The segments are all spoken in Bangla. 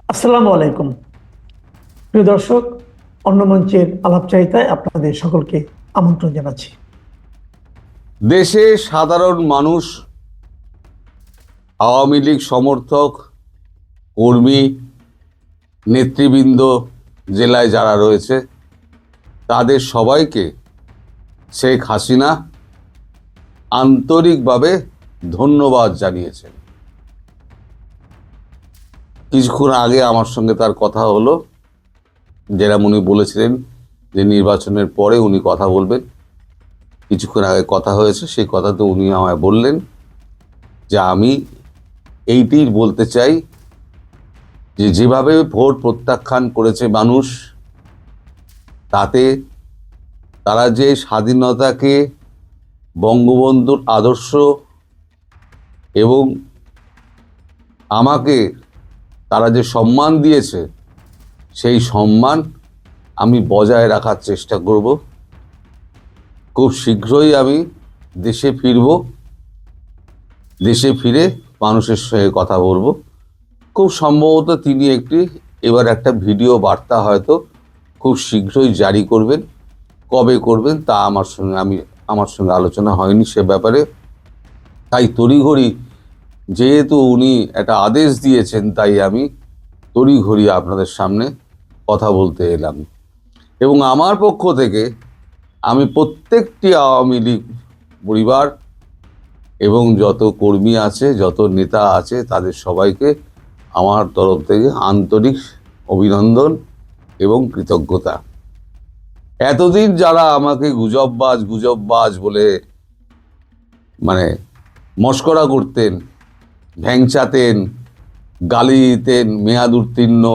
আসসালামু আলাইকুম। প্রিয় দর্শক, অন্য মঞ্চের আলাপচারিতায় আপনাদের সকলকে আমন্ত্রণ জানাচ্ছি। দেশে সাধারণ মানুষ, আওয়ামী লীগ সমর্থক, কর্মী, নেতৃবৃন্দ, জেলায় যারা রয়েছে তাদের সবাইকে শেখ হাসিনা আন্তরিকভাবে ধন্যবাদ জানিয়েছেন। কিছুক্ষণ আগে আমার সঙ্গে তার কথা হলো, যেরকম উনি বলেছিলেন যে নির্বাচনের পরে উনি কথা বলবেন। কিছুক্ষণ আগে কথা হয়েছে, সেই কথাতে উনি আমায় বললেন যে আমি এইটিই বলতে চাই যে যেভাবে ভোট প্রত্যাখ্যান করেছে মানুষ, তাতে তারা যে স্বাধীনতাকে, বঙ্গবন্ধুর আদর্শ এবং আমাকে তারা যে সম্মান দিয়েছে, সেই সম্মান আমি বজায় রাখার চেষ্টা করব। খুব শীঘ্রই আমি দেশে ফিরব, দেশে ফিরে মানুষের সঙ্গে কথা বলবো। খুব সম্ভবত তিনি এবার একটা ভিডিও বার্তা হয়তো খুব শীঘ্রই জারি করবেন। কবে করবেন তা আমার সঙ্গে আলোচনা হয়নি সে ব্যাপারে। তাই তড়িঘড়ি, যেহেতু উনি একটা আদেশ দিয়েছেন, তাই আমি তড়িঘড়ি আপনাদের সামনে কথা বলতে এলাম। এবং আমার পক্ষ থেকে আমি প্রত্যেকটি আওয়ামী লীগ পরিবার এবং যত কর্মী আছে, যত নেতা আছে, তাদের সবাইকে আমার তরফ থেকে আন্তরিক অভিনন্দন এবং কৃতজ্ঞতা। এতদিন যারা আমাকে গুজববাজ বলে মস্করা করতেন, ভ্যাংচাতেন, গালি দিতেন, মেয়াদ উত্তীর্ণ,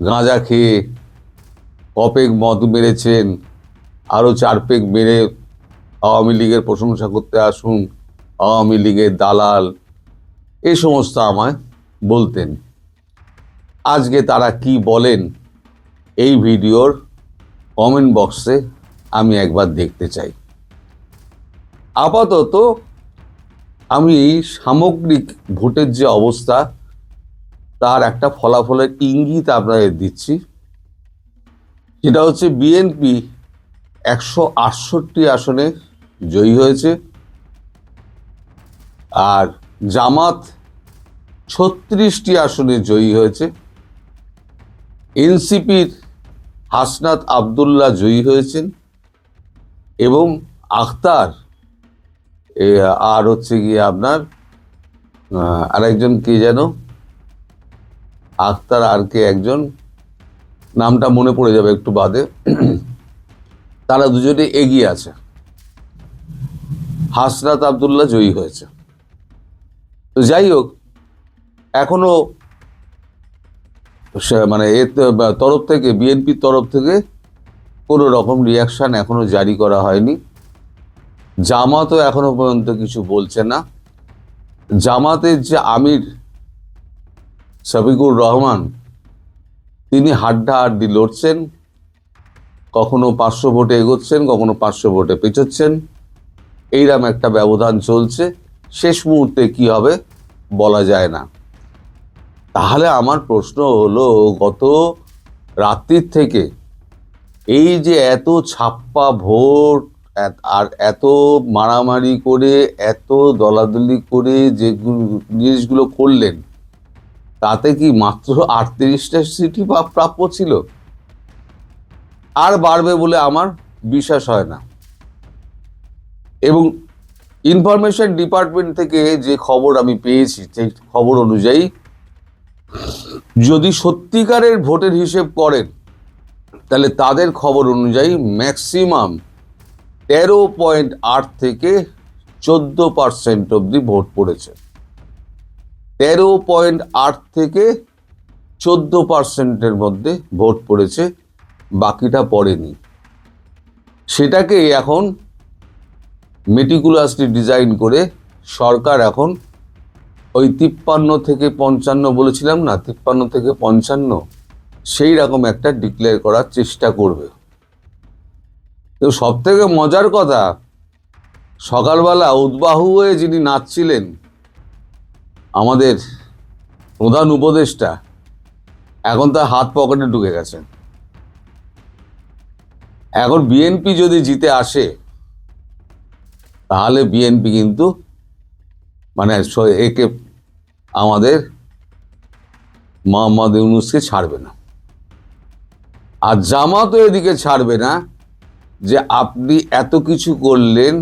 গাঁজা খেয়ে কপেক মদ মেরেছেন, আরও 4 পেগ মেরে আওয়ামী লীগের প্রশংসা করতে আসুন, আওয়ামী লীগের দালাল, এই সমস্ত আমায় বলতেন। আজকে তারা কি বলেন এই ভিডিওর কমেন্ট বক্সে আমি একবার দেখতে চাই। আপাতত আমি সামগ্রিক ভোটের যে অবস্থা, তার একটা ফলাফলের ইঙ্গিত আপনাদের দিচ্ছি। সেটা হচ্ছে বিএনপি 168 আসনে জয়ী হয়েছে, আর জামাত 36টি আসনে জয়ী হয়েছে। এনসিপির হাসনাত আবদুল্লাহ জয়ী হয়েছেন এবং আখতার, আর হচ্ছে গিয়ে আপনার আরেকজন কে যেন, আখতার আর কে একজন, নামটা মনে পড়ে যাবে একটু বাদে, তারা দুজনে এগিয়ে আছে। হাসনাত আবদুল্লাহ জয়ী হয়েছে। তো যাই হোক, এখনো তরফ থেকে, বিএনপির তরফ থেকে কোনো রকম রিয়াকশন এখনো জারি করা হয়নি। জামাতও এখনো পর্যন্ত কিছু বলছে না। জামাতের যে আমির শফিকুর রহমান, তিনি হাড্ডাহাড্ডি লড়ছেন, কখনো 500 ভোটে এগোচ্ছেন, কখনো 500 ভোটে পেছোচ্ছেন, এইরকম একটা ব্যবধান চলছে। শেষ মুহূর্তে কি হবে বলা যায় না। তাহলে আমার প্রশ্ন হলো, গত রাত্রির থেকে এই যে এত ছাপ্পা ভোট, আর এত মারামারি করে, এত দলাদলি করে যে জিনিসগুলো করলেন, তাতে কি মাত্র 38টা সিটই প্রাপ্য ছিল? আর বাড়বে বলে আমার বিশ্বাস হয় না। এবং ইনফরমেশন ডিপার্টমেন্ট থেকে যে খবর আমি পেয়েছি, সেই খবর অনুযায়ী যদি সত্যিকারের ভোটের হিসেব করেন, তাহলে তাদের খবর অনুযায়ী ম্যাক্সিমাম 13.8 থেকে 14% অবধি ভোট পড়েছে। 13.8 থেকে 14%-এর মধ্যে ভোট পড়েছে, বাকিটা পড়েনি। সেটাকে এখন মেটিকুলাসলি ডিজাইন করে সরকার এখন ওই 53 থেকে 55 বলেছিলাম না, 53 থেকে 55, সেই রকম একটা ডিক্লেয়ার করার চেষ্টা করবে। তো সব থেকে মজার কথা, সকালবেলা উদ্বাহু হয়ে যিনি নাচছিলেন, আমাদের প্রধান উপদেষ্টা, এখন তার হাত পকেটে ঢুকে গেছে। এখন বিএনপি যদি জিতে আসে তাহলে বিএনপি কিন্তু মানে একে আমাদের মোহাম্মদ ইউনূসকে ছাড়বে না, আর জামাতও এদিকে ছাড়বে না যে আপনি এত কিছু করলেন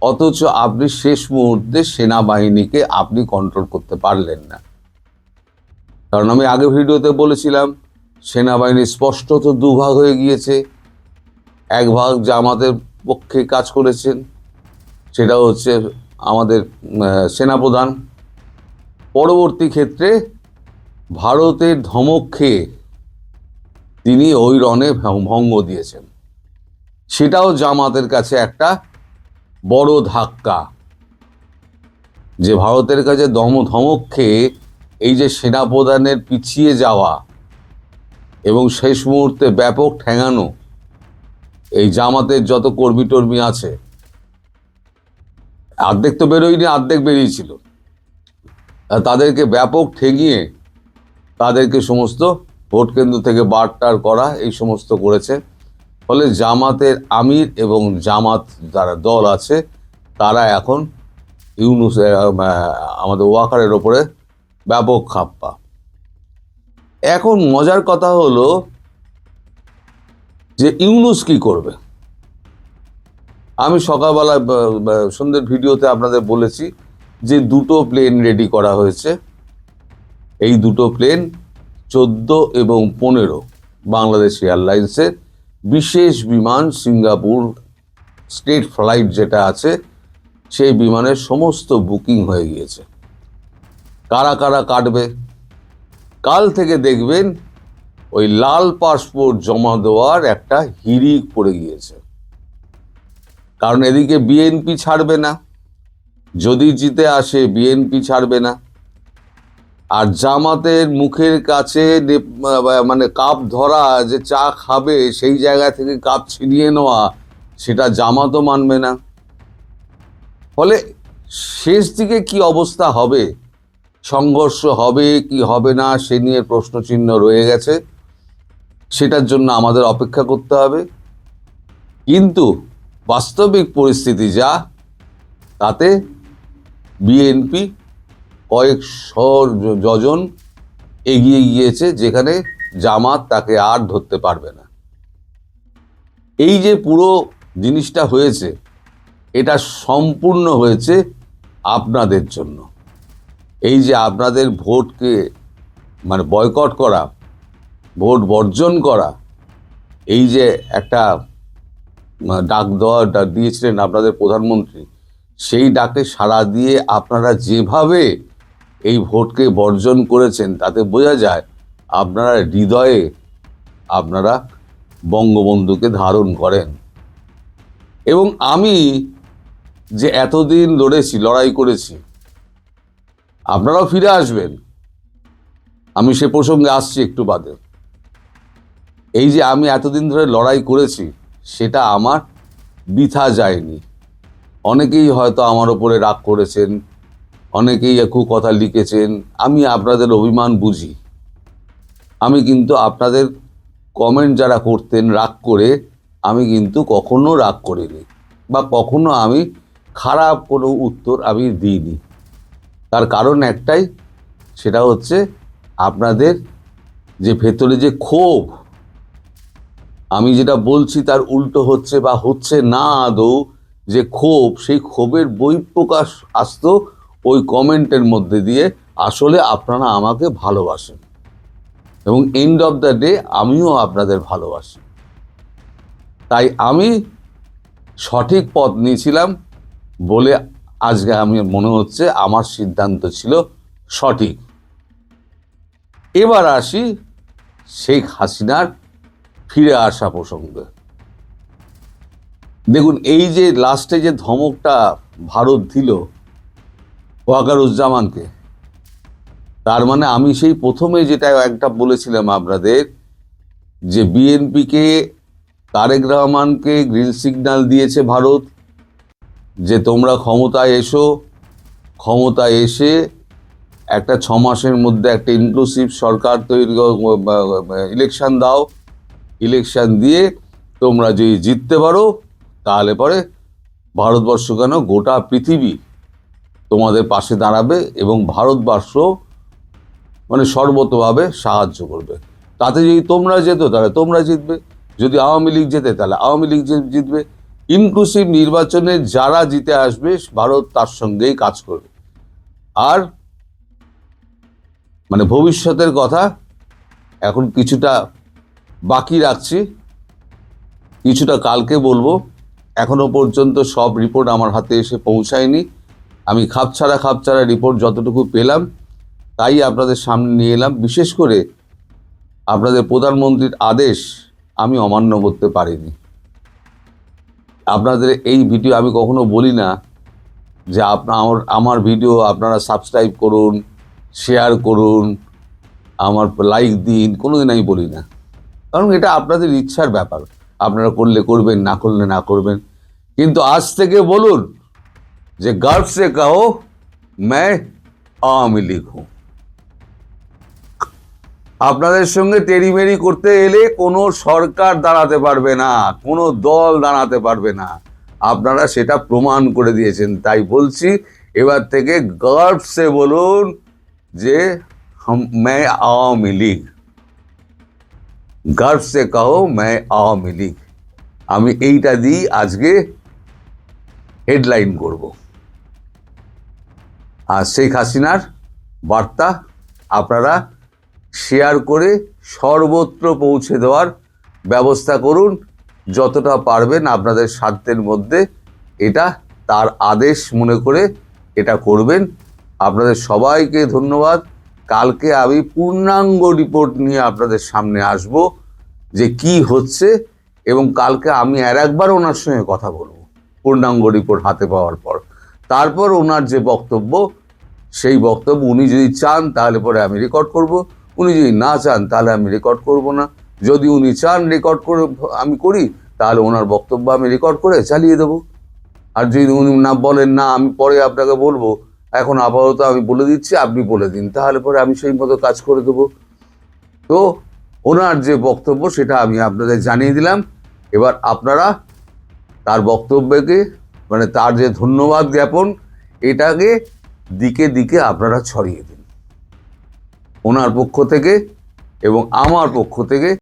অথচ আপনি শেষ মুহূর্তে সেনাবাহিনীকে আপনি কন্ট্রোল করতে পারলেন না। কারণ আমি আগে ভিডিওতে বলেছিলাম সেনাবাহিনী স্পষ্টত দুভাগ হয়ে গিয়েছে। এক ভাগ জামাতের পক্ষে কাজ করেছেন, সেটা হচ্ছে আমাদের সেনাপ্রধান। পরবর্তী ক্ষেত্রে ভারতের ধমক খেয়ে তিনি ওই রণে ভঙ্গ দিয়েছেন, সেটাও জামাতের কাছে একটা বড় ধাক্কা। যে ভারতের কাছে ধমক খেয়ে এই যে সেনাপ্রধানের পিছিয়ে যাওয়া এবং শেষ মুহূর্তে ব্যাপক ঠেঙানো, এই জামাতের যত কর্মী টর্মী আছে অর্ধেক তো বেরোয়নি, অর্ধেক বেরিয়েছিল, তাদেরকে ব্যাপক ঠেঙিয়ে তাদেরকে সমস্ত ভোট কেন্দ্র থেকে বারটার করা, এই সমস্ত করেছে। ফলে জামাতের আমির এবং জামাত যারা দল আছে তারা এখন ইউনূস আমাদের ওয়াকারের ওপরে ব্যাপক খাপ্পা। এখন মজার কথা হলো যে ইউনূস কি করবে। আমি সকালবেলা সন্ধ্যের ভিডিওতে আপনাদের বলেছি যে দুটো প্লেন রেডি করা হয়েছে। এই দুটো প্লেন 14 এবং 15 বাংলাদেশ এয়ারলাইন্সের বিশেষ বিমান, সিঙ্গাপুর স্টেট ফ্লাইট যেটা আছে সেই বিমানের সমস্ত বুকিং হয়ে গিয়েছে। কারা কারা কাটবে কাল থেকে দেখবেন ওই লাল পাসপোর্ট জমা দেওয়ার একটা হিড়িক পড়ে গিয়েছে। কারণ এদিকে বিএনপি ছাড়বে না, যদি জিতে আসে বিএনপি ছাড়বে না, আর জামাতের মুখের কাছে মানে কাপ ধরা, যে চা খাবে সেই জায়গা থেকে কাপ ছিনিয়ে নেওয়া, সেটা জামাতও মানবে না। ফলে শেষ দিকে কি অবস্থা হবে, সংঘর্ষ হবে কি হবে না সে নিয়ে প্রশ্নচিহ্ন রয়ে গেছে। সেটার জন্য আমাদের অপেক্ষা করতে হবে। কিন্তু বাস্তবিক পরিস্থিতি যা, তাতে বিএনপি কয়েকশো যোজন এগিয়ে গিয়েছে, যেখানে জামাত তাকে আর ধরতে পারবে না। এই যে পুরো জিনিসটা হয়েছে, এটা সম্পূর্ণ হয়েছে আপনাদের জন্য। এই যে আপনাদের ভোটকে মানে বয়কট করা, ভোট বর্জন করা, এই যে একটা ডাক দিয়েছিলেন আপনাদের প্রধানমন্ত্রী, সেই ডাকে সাড়া দিয়ে আপনারা যেভাবে এই ভোটকে বর্জন করেছেন তাতে বোঝা যায় আপনারা হৃদয়ে আপনারা বঙ্গবন্ধুকে ধারণ করেন। এবং আমি যে এতদিন লড়াই করেছি, আপনারাও ফিরে আসবেন, আমি সে প্রসঙ্গে আসছি একটু বাদে। এই যে আমি এতদিন ধরে লড়াই করেছি সেটা আমার বৃথা যায়নি। অনেকেই হয়তো আমার ওপরে রাগ করেছেন, অনেকেই একটু কথা লিখেছেন, আমি আপনাদের অভিমান বুঝি। আমি কিন্তু আপনাদের কমেন্ট যারা করতেন রাগ করে, আমি কিন্তু কখনো রাগ করিনি বা কখনো আমি খারাপ কোনো উত্তর আমি দিইনি। তার কারণ একটাই, সেটা হচ্ছে আপনাদের যে ভেতরে যে ক্ষোভ, আমি যেটা বলছি তার উল্টো হচ্ছে বা হচ্ছে না আদৌ যে ক্ষোভ, সেই ক্ষোভের বহিঃপ্রকাশ আসতো ওই কমেন্টের মধ্যে দিয়ে। আসলে আপনারা আমাকে ভালোবাসেন এবং এন্ড অফ দ্য ডে আমিও আপনাদের ভালোবাসি। তাই আমি সঠিক পথ নিয়েছিলাম বলে আজকে আমি মনে হচ্ছে আমার সিদ্ধান্ত ছিল সঠিক। এবার আসি শেখ হাসিনার ফিরে আসা প্রসঙ্গে। দেখুন, এই যে লাস্টে যে ধমকটা ভারত দিল ওয়াকারুজ্জামানকে, তার মানে আমি সেই প্রথমে যেটা একটা বলেছিলাম আপনাদের, যে বিএনপিকে, তারেক রহমানকে গ্রিন সিগন্যাল দিয়েছে ভারত যে তোমরা ক্ষমতায় এসো, ক্ষমতায় এসে একটা 6 মাসের মধ্যে একটা ইনক্লুসিভ সরকার তৈরি, ইলেকশন দাও, ইলেকশন দিয়ে তোমরা যদি জিততে পারো তাহলে পরে ভারতবর্ষ কেন গোটা পৃথিবী তোমাদের পাশে দাঁড়াবে এবং ভারতবর্ষ মানে সর্বতভাবে সাহায্য করবে। তাতে যদি তোমরা যেত তাহলে তোমরা জিতবে, যদি আওয়ামী লীগ জেতে তাহলে আওয়ামী লীগ জিতবে। ইনক্লুসিভ নির্বাচনে যারা জিতে আসবে ভারত তার সঙ্গেই কাজ করবে। আর মানে ভবিষ্যতের কথা এখন কিছুটা বাকি রাখছি, কিছুটা কালকে বলবো। এখনো পর্যন্ত সব রিপোর্ট আমার হাতে এসে পৌঁছায়নি। আমি খাপছাড়া রিপোর্ট যতটুকু পেলাম তাই আপনাদের সামনে নিয়ে এলাম। বিশেষ করে আপনাদের প্রধানমন্ত্রীর আদেশ আমি অমান্য করতে পারিনি। আপনাদের এই ভিডিও আমি কখনো বলি না যে আমার ভিডিও আপনারা সাবস্ক্রাইব করুন, শেয়ার করুন, আমার লাইক দিন, কোনোদিন আমি বলি না, কারণ এটা আপনাদের ইচ্ছার ব্যাপার। আপনারা করলে করবেন, না করলে না করবেন। কিন্তু আজ থেকে বলুন যে गर्व से कहो मैं আওয়ামী লীগ हूं। আপনাদের সঙ্গে টেরিমেরি করতে এলে কোনো সরকার দাঁড়াতে পারবে না, কোনো দল দাঁড়াতে পারবে না। আপনারা সেটা প্রমাণ করে দিয়েছেন। তাই বলছি এবার থেকে गर्व से বলুন যে मैं আওয়ামী লীগ, गर्व से कहो मैं আওয়ামী লীগ। আমি এইটা দিয়ে আজকে হেডলাইন করব। আর শেখ হাসিনার বার্তা আপনারা শেয়ার করে সর্বত্র পৌঁছে দেওয়ার ব্যবস্থা করুন, যতটা পারবেন আপনাদের সাধ্যের মধ্যে। এটা তার আদেশ মনে করে এটা করবেন। আপনাদের সবাইকে ধন্যবাদ। কালকে আমি পূর্ণাঙ্গ রিপোর্ট নিয়ে আপনাদের সামনে আসব যে কি হচ্ছে, এবং কালকে আমি আর একবার ওনার সঙ্গে কথা বলবো পূর্ণাঙ্গ রিপোর্ট হাতে পাওয়ার পর। তারপর ওনার যে বক্তব্য, সেই বক্তব্য উনি যদি চান তাহলে পরে আমি রেকর্ড করব, উনি যদি না চান তাহলে আমি রেকর্ড করব না। যদি উনি চান রেকর্ড করে আমি করি, তাহলে ওনার বক্তব্য আমি রেকর্ড করে চালিয়ে দেব। আর যদি উনি না বলেন না আমি পরে আপনাকে বলবো, এখন আপাতত আমি বলে দিচ্ছি, আপনি বলে দিন, তাহলে পরে আমি সেই মতো কাজ করে দেবো। তো ওনার যে বক্তব্য সেটা আমি আপনাদের জানিয়ে দিলাম। এবার আপনারা তার বক্তব্যকে মানে তার যে ধন্যবাদ জ্ঞাপন, এটাকে দিকে দিকে আপনারা ছড়িয়ে দিন, ওনার পক্ষ থেকে এবং আমার পক্ষ থেকে।